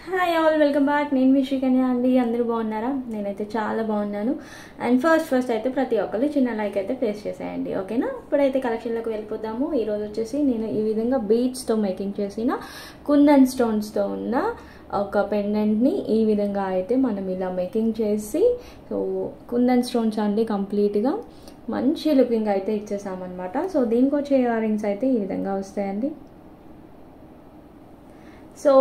Hi all, welcome back. నేను మీ శ్రీకన్య అండి. అందరూ బాగున్నారా? నేనైతే చాలా బాగున్నాను. అండ్ ఫస్ట్ అయితే ప్రతి ఒక్కరు చిన్న లైక్ అయితే ప్లేస్ చేసేయండి, ఓకేనా? ఇప్పుడైతే కలెక్షన్లోకి వెళ్ళిపోదాము. ఈరోజు వచ్చేసి నేను ఈ విధంగా బీడ్స్తో మేకింగ్ చేసిన కుందన్ స్టోన్స్తో ఉన్న ఒక పెండెంట్ని ఈ విధంగా అయితే మనం ఇలా మేకింగ్ చేసి, సో కుందన్ స్టోన్స్ అండి కంప్లీట్గా మంచి లుకింగ్ అయితే ఇచ్చేసామన్నమాట. సో దీనికి వచ్చే ఇయర్ రింగ్స్ అయితే ఈ విధంగా వస్తాయండి. సో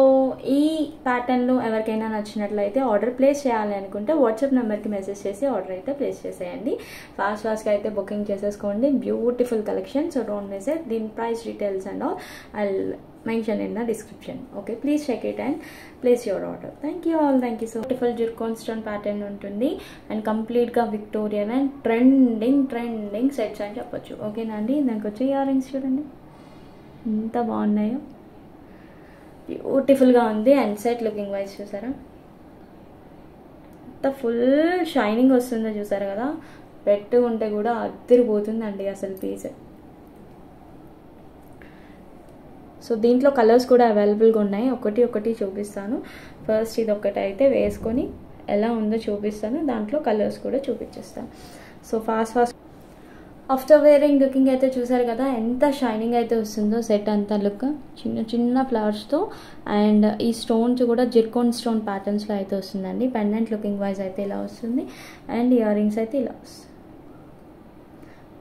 ఈ ప్యాటర్న్లో ఎవరికైనా నచ్చినట్లయితే ఆర్డర్ ప్లేస్ చేయాలి అనుకుంటే వాట్సాప్ నెంబర్కి మెసేజ్ చేసి ఆర్డర్ అయితే ప్లేస్ చేసేయండి. ఫాస్ట్గా అయితే బుకింగ్ చేసేసుకోండి. Beautiful collection, so don't miss it. దీని price details and all I mention in the description. Okay, please check it and place your order. Thank you all. Thank you so. Beautiful zircon stone pattern ఉంటుంది and కంప్లీట్గా Victorian and trending sets అని చెప్పొచ్చు, ఓకేనా అండి? దానికి వచ్చే ear rings చూడండి ఎంత బాగున్నాయో, బ్యూటిఫుల్గా ఉంది. అండ్ సెట్ లుకింగ్ వైజ్ చూసారా అంత ఫుల్ షైనింగ్ వస్తుందో చూసారు కదా, పెట్టుకుంటే కూడా అదిరిపోతుందండి అసలు పీస్. సో దీంట్లో కలర్స్ కూడా అవైలబుల్గా ఉన్నాయి, ఒకటి చూపిస్తాను. ఫస్ట్ ఇది ఒకటి అయితే వేసుకొని ఎలా ఉందో చూపిస్తాను, దాంట్లో కలర్స్ కూడా చూపించేస్తాను. So fast after wearing looking అయితే చూసారు కదా ఎంత షైనింగ్ అయితే వస్తుందో సెట్ అంతా లుక్. చిన్న ఫ్లవర్స్తో అండ్ ఈ స్టోన్స్ కూడా జిర్కాన్ స్టోన్ ప్యాటర్న్స్లో అయితే వస్తుందండి. పెండెంట్ లుకింగ్ వైజ్ అయితే ఇలా వస్తుంది అండ్ ఇయర్ రింగ్స్ అయితే ఇలా వస్తుంది.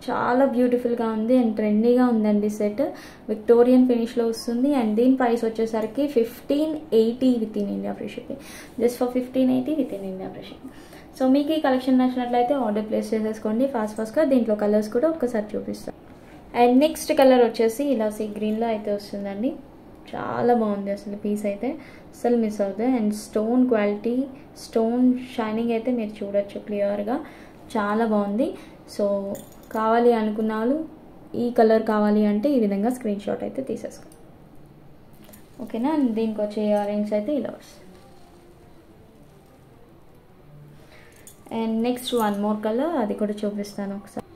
చాలా బ్యూటిఫుల్గా ఉంది అండ్ ట్రెండీగా ఉందండి సెట్. విక్టోరియన్ ఫినిష్లో వస్తుంది అండ్ దీని ప్రైస్ వచ్చేసరికి 1580 with in India free shipping. Just for 1580 with in India free shipping. So మీకు ఈ కలెక్షన్ నచ్చినట్లయితే ఆర్డర్ ప్లేస్ చేసేసుకోండి ఫాస్ట్గా. దీంట్లో కలర్స్ కూడా ఒక్కసారి చూపిస్తాను. అండ్ నెక్స్ట్ కలర్ వచ్చేసి ఇలా సీ గ్రీన్లో అయితే వస్తుందండి. చాలా బాగుంది అసలు పీస్ అయితే, అసలు మిస్ అవుతుంది. And stone quality, stone shining అయితే మీరు చూడొచ్చు క్లియర్గా, చాలా బాగుంది. సో కావాలి అనుకున్న వాళ్ళు ఈ కలర్ కావాలి అంటే ఈ విధంగా స్క్రీన్ షాట్ అయితే తీసేసుకో, ఓకేనా? అండ్ దీనికి వచ్చే ఇయర్ రింగ్స్ అయితే ఇలా వస్తుంది. And next one more colour, అది కూడా చూపిస్తాను ఒకసారి.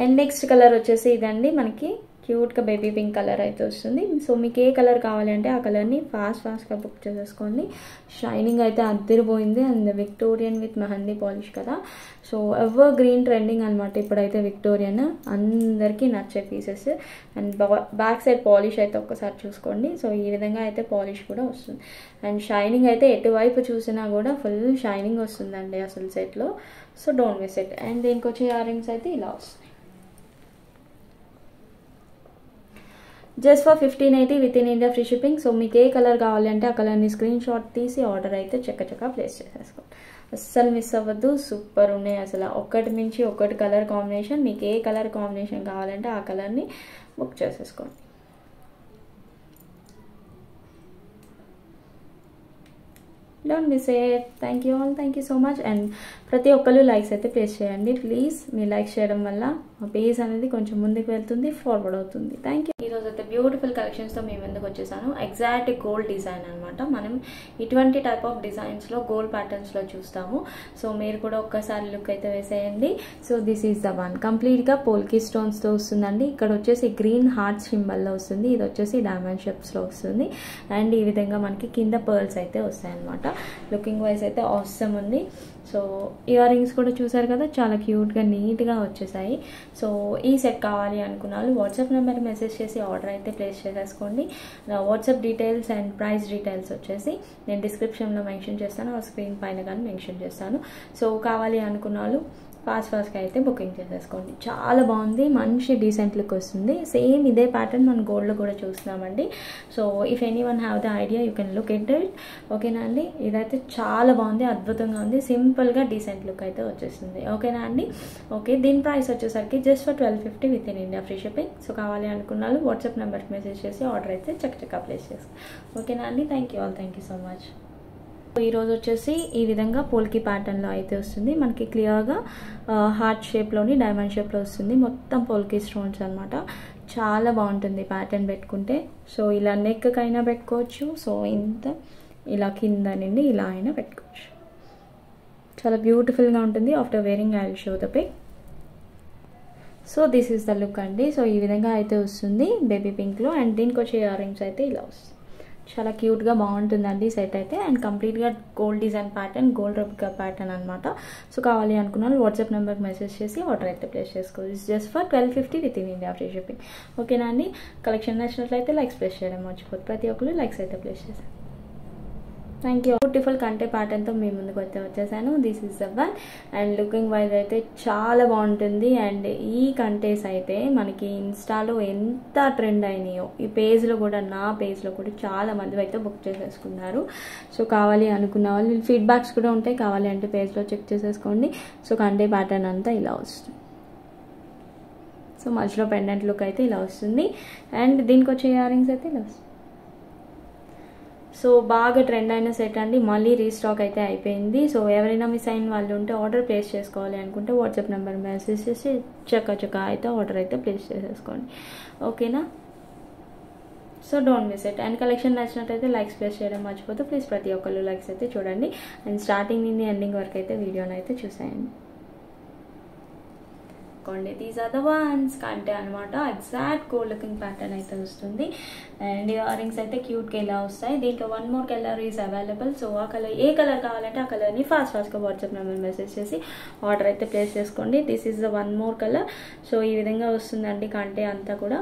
అండ్ నెక్స్ట్ కలర్ వచ్చేసి ఇదండి, మనకి క్యూట్గా బేబీ పింక్ కలర్ అయితే వస్తుంది. సో మీకు ఏ కలర్ కావాలి అంటే ఆ కలర్ని ఫాస్ట్గా బుక్ చేసేసుకోండి. షైనింగ్ అయితే అద్దరిపోయింది and Victorian with mehndi polish కదా. సో ఎవర్ గ్రీన్ ట్రెండింగ్ అనమాట ఇప్పుడైతే విక్టోరియన్, అందరికీ నచ్చే pieces. And back side polish అయితే ఒక్కసారి చూసుకోండి. సో ఈ విధంగా అయితే పాలిష్ కూడా వస్తుంది అండ్ షైనింగ్ అయితే ఎటువైపు చూసినా కూడా ఫుల్ షైనింగ్ వస్తుందండి అసలు సెట్లో. So don't miss it. And దీనికి వచ్చే ఇయర్ రింగ్స్ అయితే ఇలా వస్తుంది. Just for 1580 with in India free shipping. So మీకు ఏ కలర్ కావాలంటే ఆ కలర్ని స్క్రీన్ షాట్ తీసి ఆర్డర్ అయితే చక్కగా ప్లేస్ చేసేసుకోండి. అస్సలు మిస్ అవ్వద్దు, సూపర్ ఉన్నాయి అసలు. ఒకటి మించి ఒకటి కలర్ కాంబినేషన్. మీకు ఏ కలర్ కాంబినేషన్ కావాలంటే ఆ కలర్ని బుక్ చేసేసుకోండి. Don't miss it. Thank you all, thank you so much. And ప్రతి ఒక్కరు లైక్స్ అయితే ప్లేస్ చేయండి ప్లీజ్. మీ లైక్స్ చేయడం వల్ల మా పేజ్ అనేది కొంచెం ముందుకు వెళ్తుంది, ఫార్వర్డ్ అవుతుంది. Thank you. ఈరోజు అయితే బ్యూటిఫుల్ కలెక్షన్స్తో మేము ఎందుకు వచ్చేసాను, ఎగ్జాక్ట్ గోల్డ్ డిజైన్ అనమాట. మనం ఇటువంటి టైప్ ఆఫ్ డిజైన్స్లో గోల్డ్ ప్యాటర్న్స్లో చూస్తాము. సో మీరు కూడా ఒక్కసారి లుక్ అయితే వేసేయండి. So this is the one, కంప్లీట్గా పోల్కి స్టోన్స్తో వస్తుందండి. ఇక్కడ వచ్చేసి గ్రీన్ హార్ట్ సింబల్లో వస్తుంది, ఇది వచ్చేసి డైమండ్ షేప్స్లో వస్తుంది అండ్ ఈ విధంగా మనకి కింద పర్ల్స్ అయితే వస్తాయి అనమాట. లుకింగ్ వైజ్ అయితే ఆసమ్ ఉంది. సో ఇయర్ రింగ్స్ కూడా చూసారు కదా, చాలా క్యూట్గా నీట్గా వచ్చేసాయి. సో ఈ సెట్ కావాలి అనుకున్న వాళ్ళు వాట్సాప్ నెంబర్ మెసేజ్ చేసి ఆర్డర్ అయితే ప్లేస్ చేసేసుకోండి. WhatsApp details and price details వచ్చేసి నేను డిస్క్రిప్షన్లో మెన్షన్ చేస్తాను, ఆ స్క్రీన్ పైన కానీ మెన్షన్ చేస్తాను. సో కావాలి అనుకున్న వాళ్ళు ఫాస్ట్గా అయితే బుకింగ్ చేసేసుకోండి. చాలా బాగుంది, మంచి డీసెంట్ లుక్ వస్తుంది. సేమ్ ఇదే ప్యాటర్న్ మనం గోల్డ్లో కూడా చూస్తున్నామండి. So if any one have the idea you can look at it, ఓకేనా అండి? ఇదైతే చాలా బాగుంది, అద్భుతంగా ఉంది. సింపుల్గా డీసెంట్ లుక్ అయితే వచ్చేస్తుంది, ఓకేనా అండి? ఓకే, దీని ప్రైస్ వచ్చేసరికి just for 1250 with in India free shipping. So కావాలి అనుకున్న వాళ్ళు వాట్సాప్ నెంబర్కి మెసేజ్ చేసి ఆర్డర్ అయితే చక్కగా ప్లేస్ చేస్తాను, ఓకేనా అండి? Thank you all, thank you so much. ఈరోజు వచ్చేసి ఈ విధంగా పోల్కి ప్యాటర్న్లో అయితే వస్తుంది. మనకి క్లియర్గా హార్ట్ షేప్లోని డైమండ్ షేప్లో వస్తుంది. మొత్తం పోల్కి స్టోన్స్ అనమాట. చాలా బాగుంటుంది ప్యాటర్న్ పెట్టుకుంటే. సో ఇలా నెక్కైనా పెట్టుకోవచ్చు, సో ఇంత ఇలా కింద నుండి ఇలా అయినా పెట్టుకోవచ్చు. చాలా బ్యూటిఫుల్గా ఉంటుంది. After wearing I will show the pic. So this is the look అండి. సో ఈ విధంగా అయితే వస్తుంది బేబీ పింక్లో అండ్ దీనికి వచ్చే ఇయర్ రింగ్స్ అయితే ఇలా వస్తుంది. చాలా క్యూట్గా బాగుంటుందండి సెట్ అయితే. అండ్ కంప్లీట్గా gold design pattern, gold replica pattern అనమాట. సో కావాలి అనుకున్నాను వాట్సాప్ నెంబర్కి మెసేజ్ చేసి ఆర్డర్ అయితే ప్లేస్ చేసుకోవచ్చు. It's just for 1250 with in India free shipping. ఓకేనా అండి? కలెక్షన్ నచ్చినట్లయితే లైక్స్ ప్లేస్ చేయడం మర్చిపోతుంది. ప్రతి ఒక్కరు లైక్స్ అయితే ప్లేస్ చేశారు. Thank you. బ్యూటిఫుల్ కంటే ప్యాటర్న్తో మీ ముందుకు వచ్చేసాను. This is the one. And looking wise అయితే చాలా బాగుంటుంది. అండ్ ఈ కంటేస్ అయితే మనకి ఇన్స్టాలో ఎంత ట్రెండ్ అయినాయో, ఈ పేజ్లో కూడా, నా పేజ్లో కూడా చాలా మంది అయితే బుక్ చేసేసుకున్నారు. సో కావాలి అనుకున్న వాళ్ళు ఫీడ్బ్యాక్స్ కూడా ఉంటాయి, కావాలి అంటే పేజ్లో చెక్ చేసేసుకోండి. సో కంటే ప్యాటర్న్ అంతా ఇలా వస్తుంది. సో మధ్యలో పెండెంట్ లుక్ అయితే ఇలా వస్తుంది. అండ్ దీనికి వచ్చే ఇయర్ రింగ్స్ అయితే ఇలా వస్తుంది. సో బాగా ట్రెండ్ అయిన సెట్ అండి, మళ్ళీ రీస్టాక్ అయితే అయిపోయింది. సో ఎవరైనా మిస్ అయిన వాళ్ళు ఉంటే ఆర్డర్ ప్లేస్ చేసుకోవాలి అనుకుంటే వాట్సాప్ నెంబర్ మెసేజ్ చేసి చక్క అయితే ఆర్డర్ అయితే ప్లేస్ చేసేసుకోండి. ఓకేనా? So don't miss it. And collection నచ్చినట్టయితే లైక్స్ ప్లేస్ చేయడం మర్చిపోతే ప్లీజ్ ప్రతి ఒక్కళ్ళు లైక్స్ అయితే చూడండి. అండ్ స్టార్టింగ్ నుండి ఎండింగ్ వరకు అయితే వీడియోని అయితే చూసేయండి. దీస్ ఆర్ ద వన్స్ కంటే అనమాట. ఎగ్జాక్ట్ గోల్డ్ లుకింగ్ ప్యాటర్న్ అయితే వస్తుంది. అండ్ ఇయర్ రింగ్స్ అయితే క్యూట్గా ఇలా వస్తాయి. దీంట్లో one more colour is available. So ఆ కలర్, ఏ కలర్ కావాలంటే ఆ కలర్ని ఫాస్ట్గా వాట్సాప్ నెంబర్ మెసేజ్ చేసి ఆర్డర్ అయితే ప్లేస్ చేసుకోండి. This is the one more colour. So ఈ విధంగా వస్తుందండి కంటే అంతా కూడా.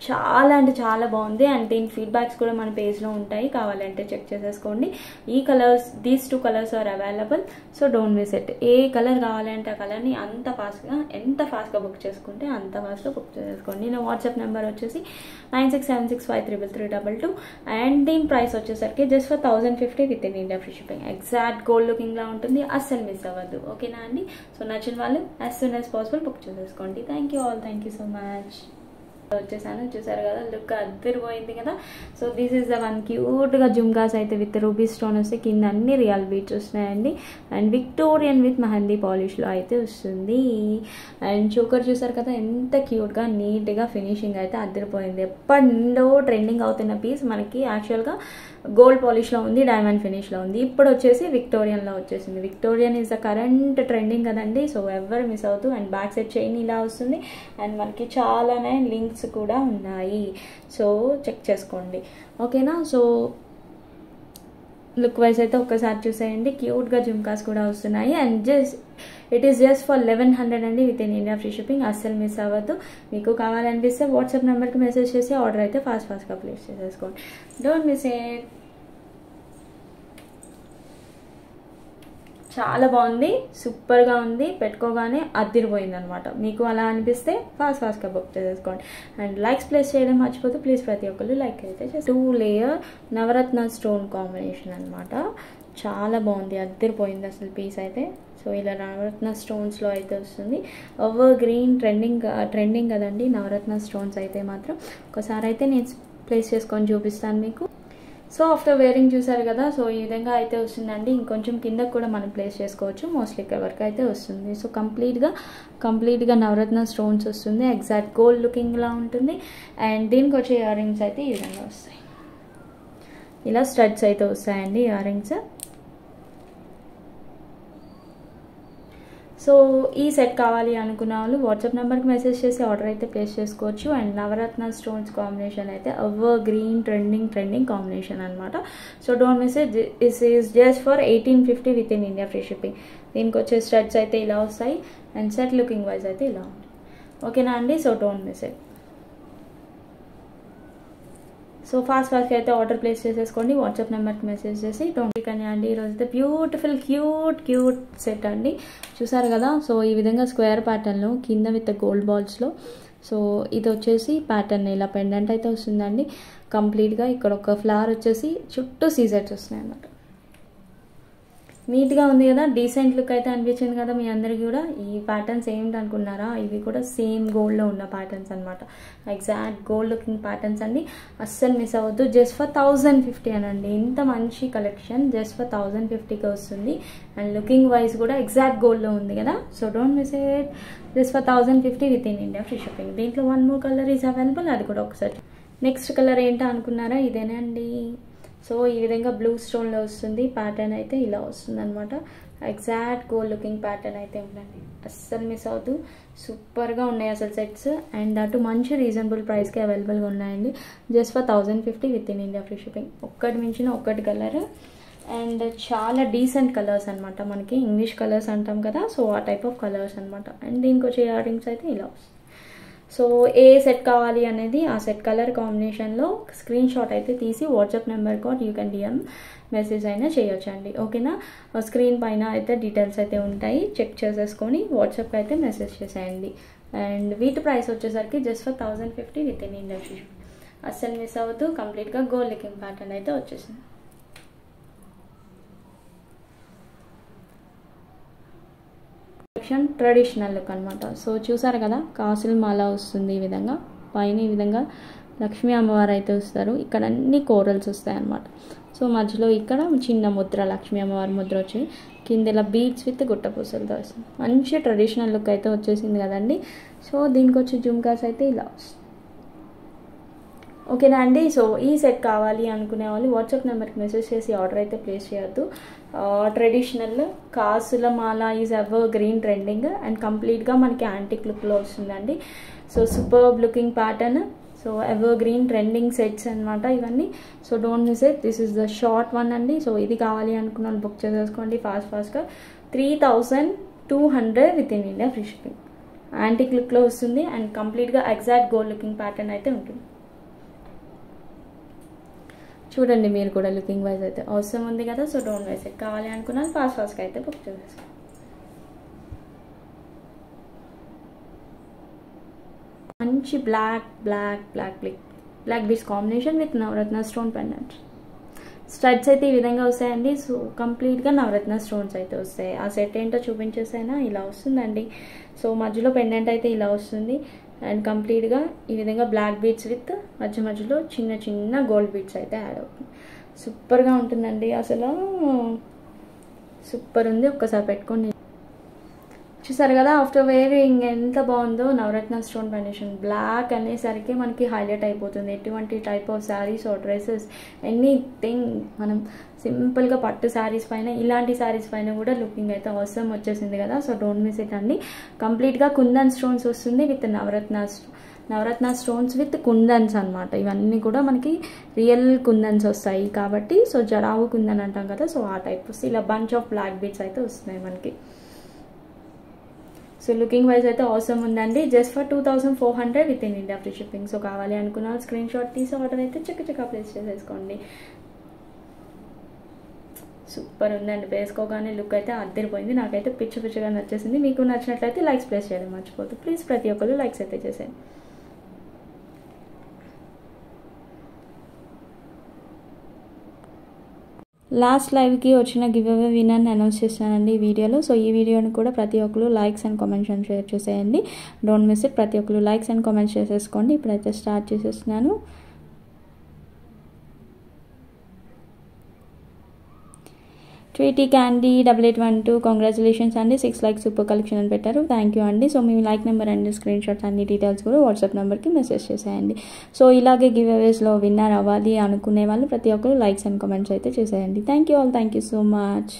చాలా అంటే చాలా బాగుంది. అండ్ దీని ఫీడ్బ్యాక్స్ కూడా మన పేజ్లో ఉంటాయి, కావాలంటే చెక్ చేసేసుకోండి. ఈ colours, these 2 colours are available. So don't miss it. ఏ కలర్ కావాలంటే ఆ కలర్ని ఎంత ఫాస్ట్గా బుక్ చేసుకుంటే అంత ఫాస్ట్గా బుక్ చేసేసుకోండి. నా వాట్సాప్ నెంబర్ వచ్చేసి 9676533322. అండ్ దీని ప్రైస్ వచ్చేసరికి just for 1050 within India free shipping. Exact gold లుకింగ్లా ఉంటుంది, అస్సలు మిస్ అవ్వద్దు. ఓకేనా అండి? సో నచ్చిన వాళ్ళు as soon as possible book చేసేసుకోండి. Thank you all. Thank you so much. వచ్చేసాను, చూసారు కదా, లుక్ అద్దరిపోయింది కదా. So this is the one. క్యూట్గా జుమ్కాస్ అయితే విత్ రూబీ స్టోన్ వస్తే కింద అన్ని రియల్ బీట్స్ వస్తున్నాయండి. అండ్ విక్టోరియన్ విత్ మెహందీ పాలిష్లో అయితే వస్తుంది. అండ్ చోకర్ చూసారు కదా, ఎంత క్యూట్గా నీట్గా ఫినిషింగ్ అయితే అద్దరిపోయింది. ఎప్పటి నుండో ట్రెండింగ్ అవుతున్న పీస్ మనకి యాక్చువల్గా గోల్డ్ పాలిష్లో ఉంది, డైమండ్ ఫినిష్లో ఉంది. ఇప్పుడు వచ్చేసి విక్టోరియన్లో వచ్చేసింది. Victorian is the current trending కదండి. సో ఎవరు మిస్ అవుతూ. అండ్ బ్యాక్ సైడ్ చైన్ ఇలా వస్తుంది. అండ్ మనకి చాలానే లింక్స్ కూడా ఉన్నాయి, సో చెక్ చేసుకోండి. ఓకేనా? సో లుక్ వైజ్ అయితే ఒక్కసారి చూసేయండి. క్యూట్గా జుమ్కాస్ కూడా వస్తున్నాయి. And it is just for 1100 అండి with in India free shipping. అస్సలు మిస్ అవ్వద్దు. మీకు కావాలనిపిస్తే వాట్సాప్ నెంబర్కి మెసేజ్ చేసి ఆర్డర్ అయితే ఫాస్ట్గా ప్లేస్ చేసేసుకోండి. Don't miss it. చాలా బాగుంది, సూపర్గా ఉంది. పెట్టుకోగానే అదిరిపోయింది అనమాట. మీకు అలా అనిపిస్తే ఫాస్ట్గా బుక్ చేసేసుకోండి. అండ్ లైక్స్ ప్లేస్ చేయడం మర్చిపోతే ప్లీజ్ ప్రతి ఒక్కరు లైక్ అయితే 2 లేయర్ నవరత్న స్టోన్ కాంబినేషన్ అనమాట. చాలా బాగుంది, అదిరిపోయింది అసలు పీస్ అయితే. సో ఇలా నవరత్న స్టోన్స్లో అయితే వస్తుంది. ఎవర్ గ్రీన్ ట్రెండింగ్ కదండి నవరత్న స్టోన్స్ అయితే మాత్రం. ఒకసారి అయితే నేను ప్లేస్ చేసుకొని చూపిస్తాను మీకు. సో ఆఫ్టర్ వేరింగ్ చూసారు కదా, సో ఈ విధంగా అయితే వస్తుందండి. ఇంకొంచెం కిందకు కూడా మనం ప్లేస్ చేసుకోవచ్చు, మోస్ట్లీ ఇక్కడ వరకు అయితే వస్తుంది. సో కంప్లీట్గా నవరత్న స్టోన్స్ వస్తుంది. ఎగ్జాక్ట్ గోల్డ్ లుకింగ్లా ఉంటుంది. అండ్ దీనికి వచ్చే ఇయర్ రింగ్స్ అయితే ఈ విధంగా వస్తాయి. ఇలా స్టడ్స్ అయితే వస్తాయండి ఇయర్ రింగ్స్. సో ఈ సెట్ కావాలి అనుకున్న వాళ్ళు వాట్సాప్ నెంబర్కి మెసేజ్ చేసి ఆర్డర్ అయితే ప్లేస్ చేసుకోవచ్చు. అండ్ నవరత్న స్టోన్స్ కాంబినేషన్ అయితే ఎవర్ గ్రీన్ ట్రెండింగ్ కాంబినేషన్ అనమాట. So don't miss it. This is just for 1850 with in India free shipping. దీనికి వచ్చే స్టడ్స్ అయితే ఇలా వస్తాయి. అండ్ సెట్ లుకింగ్ వైజ్ అయితే ఇలా ఉంది. ఓకేనా అండి? So don't miss it. So ఫాస్ట్గా అయితే ఆర్డర్ ప్లేస్ చేసేసుకోండి. వాట్సాప్ నెంబర్కి మెసేజ్ చేసి కానీ అండి ఈరోజు అయితే బ్యూటిఫుల్ క్యూట్ సెట్ అండి. చూసారు కదా. సో ఈ విధంగా స్క్వేర్ ప్యాటర్న్లో కింద విత్ గోల్డ్ బాల్స్లో. సో ఇది వచ్చేసి ప్యాటర్న్ ఇలా పెండెంట్ అయితే వస్తుందండి కంప్లీట్గా. ఇక్కడ ఒక ఫ్లవర్ వచ్చేసి చుట్టూ సీజర్స్ వస్తున్నాయి అన్నమాట. నీట్గా ఉంది కదా, డీసెంట్ లుక్ అయితే అనిపించింది కదా మీ అందరికీ కూడా. ఈ ప్యాటర్న్స్ ఏంటి అనుకున్నారా, ఇవి కూడా సేమ్ గోల్డ్లో ఉన్న ప్యాటర్న్స్ అనమాట. ఎగ్జాక్ట్ గోల్డ్ లుకింగ్ ప్యాటర్న్స్ అండి, అస్సలు మిస్ అవ్వద్దు. జస్ట్ ఫర్ 1050 అనండి. ఇంత మంచి కలెక్షన్ జస్ట్ ఫర్ 1050కి వస్తుంది. అండ్ లుకింగ్ వైజ్ కూడా ఎగ్జాక్ట్ గోల్డ్లో ఉంది కదా. So don't miss it. Just for 1050 within India free shipping. దీంట్లో one more colour is available, అది కూడా ఒకసారి. నెక్స్ట్ కలర్ ఏంటో అనుకున్నారా, ఇదేనా అండి. సో ఈ విధంగా బ్లూ స్టోన్లో వస్తుంది. ప్యాటర్న్ అయితే ఇలా వస్తుంది అనమాట. ఎగ్జాక్ట్ గోల్డ్ లుకింగ్ ప్యాటర్న్ అయితే ఉందండి. అస్సలు మిస్ అవుతూ సూపర్గా ఉన్నాయి అసలు సెట్స్. అండ్ అటు మంచి రీజనబుల్ ప్రైస్కి అవైలబుల్గా ఉన్నాయండి. Just for 1050 within India free shipping. ఒక్కటి మించిన ఒక్కటి కలర్ అండ్ చాలా డీసెంట్ కలర్స్ అనమాట. మనకి ఇంగ్లీష్ కలర్స్ అంటాం కదా, సో ఆ టైప్ ఆఫ్ కలర్స్ అనమాట. అండ్ దీనికి వచ్చే ఇయర్ రింగ్స్ అయితే ఇలా వస్తుంది. సో ఏ సెట్ కావాలి అనేది ఆ సెట్ కలర్ కాంబినేషన్లో స్క్రీన్ షాట్ అయితే తీసి WhatsApp number call you can DM message అయినా చేయొచ్చండి. ఓకేనా, స్క్రీన్ పైన అయితే డీటెయిల్స్ అయితే ఉంటాయి, చెక్ చేసేసుకొని వాట్సాప్కి అయితే మెసేజ్ చేసేయండి. అండ్ వీటి ప్రైస్ వచ్చేసరికి just for 1050 within India free shipping. అస్సలు మిస్ అవ్వద్దు. కంప్లీట్గా గోల్డ్ లుకింగ్ ప్యాటర్న్ అయితే వచ్చేసింది. ట్రెడిషనల్ లుక్ అనమాట. సో చూసారు కదా, కాసుల మాల వస్తుంది ఈ విధంగా. పైన ఈ విధంగా లక్ష్మీ అమ్మవారు అయితే వస్తారు. ఇక్కడ అన్ని కోరల్స్ వస్తాయి అన్నమాట. సో మధ్యలో ఇక్కడ చిన్న ముద్ర, లక్ష్మీ అమ్మవారి ముద్ర వచ్చి కింద ఇలా బీడ్స్ విత్ గుట్టపూసలతో వస్తుంది. మంచి ట్రెడిషనల్ లుక్ అయితే వచ్చేసింది కదండి. సో దీనికి వచ్చి జుమ్కాస్ అయితే ఇలా వస్తుంది. ఓకేనా అండి. సో ఈ సెట్ కావాలి అనుకునే వాళ్ళు వాట్సాప్ నెంబర్కి మెసేజ్ చేసి ఆర్డర్ అయితే ప్లేస్ చేయొద్దు. ట్రెడిషనల్ కాసుల మాల is evergreen trending and కంప్లీట్గా మనకి యాంటిక్ లుక్లో వస్తుందండి. So superb looking pattern. So evergreen trending sets అనమాట ఇవన్నీ. So don't miss it. This is the short one అండి. సో ఇది కావాలి అనుకున్న వాళ్ళు బుక్ చేసేసుకోండి ఫాస్ట్గా. 3200 within India free shipping. Antique లుక్లో వస్తుంది అండ్ కంప్లీట్గా ఎగ్జాక్ట్ గోల్డ్ లుకింగ్ ప్యాటర్న్ అయితే ఉంటుంది. చూడండి మీరు కూడా లుకింగ్ వైజ్ అయితే అవసరం ఉంది కదా. So don't wise it. కావాలి అనుకున్నాను ఫాస్ట్గా అయితే బుక్ చేసేసుకోండి. మంచి black beads combination with navratna stone pendant. Studs అయితే ఈ విధంగా వస్తాయండి. సో కంప్లీట్గా నవరత్న స్టోన్స్ అయితే వస్తాయి. ఆ సెట్ ఏంటో చూపించేసైనా ఇలా వస్తుందండి. సో మధ్యలో పెండెంట్ అయితే ఇలా వస్తుంది అండ్ కంప్లీట్గా ఈ విధంగా బ్లాక్ బీడ్స్ విత్ మధ్యలో చిన్న గోల్డ్ బీడ్స్ అయితే యాడ్ అవుతుంది. సూపర్గా ఉంటుందండి. అసలు సూపర్ ఉంది. ఒక్కసారి పెట్టుకొని చూసారు కదా ఆఫ్టర్ వేరింగ్ ఎంత బాగుందో. నవరత్న స్టోన్ కాంబినేషన్ బ్లాక్ అనేసరికి మనకి హైలైట్ అయిపోతుంది. ఎటువంటి type of saris or dresses anything మనం సింపుల్గా పట్టు శారీస్ పైన ఇలాంటి శారీస్ పైన కూడా లుకింగ్ అయితే అవసరం వచ్చేసింది కదా. సో డోంట్ మిస్ ఇట్ అండి. కంప్లీట్గా కుందన్ స్టోన్స్ వస్తుంది విత్ నవరత్న స్టోన్స్ విత్ కుందన్స్ అనమాట. ఇవన్నీ కూడా మనకి రియల్ కుందన్స్ వస్తాయి కాబట్టి సో జరావు కుందన్ అంటాం కదా. సో ఆ టైప్ వస్తే ఇలా బంచ్ ఆఫ్ బ్లాక్ బీడ్స్ అయితే వస్తున్నాయి మనకి. సో లుకింగ్ వైజ్ అయితే అవసరం ఉందండి. Just for 2400 with in India free shipping. So కావాలి అనుకున్న స్క్రీన్ షాట్ తీసి ఆర్డర్ అయితే చక్కగా ప్లేస్ చేసేసుకోండి. సూపర్ ఉందండి. వేసుకోగానే లుక్ అయితే అద్దరిపోయింది. నాకైతే పిచ్చగా నచ్చేసింది. మీకు నచ్చినట్లయితే లైక్స్ ప్లేస్ చేయడం మర్చిపోద్దు ప్లీజ్. ప్రతి ఒక్కరు లైక్స్ అయితే చేసేయండి. లాస్ట్ లైవ్కి వచ్చిన గివ్ అవే విన్నర్ని అనౌన్స్ చేస్తానండి ఈ వీడియోలో. సో ఈ వీడియోని కూడా ప్రతి ఒక్కరు likes and comments and share చేసేయండి. Don't miss it. ప్రతి ఒక్కరు లైక్స్ అండ్ కామెంట్స్ చేసేసుకోండి. ఇప్పుడైతే స్టార్ట్ చేసేస్తున్నాను. ట్వీటీ క్యాండీ 8812 కంగ్రాచులేషన్స్ అండి. 6 లైక్స్ సూపర్ కలెక్షన్ అని పెట్టారు. థ్యాంక్ యూ అండి. So me like number and screen shots అన్ని డీటెయిల్స్ కూడా వాట్సాప్ నెంబర్కి మెసేజ్ చేసేయండి. సో ఇలాగే గివ్ అవేస్లో విన్నర్ అవ్వాలి అనుకునే వాళ్ళు ప్రతి ఒక్కరు లైక్స్ అండ్ కామెంట్స్ అయితే చేసేయండి. Thank you all. Thank you so much.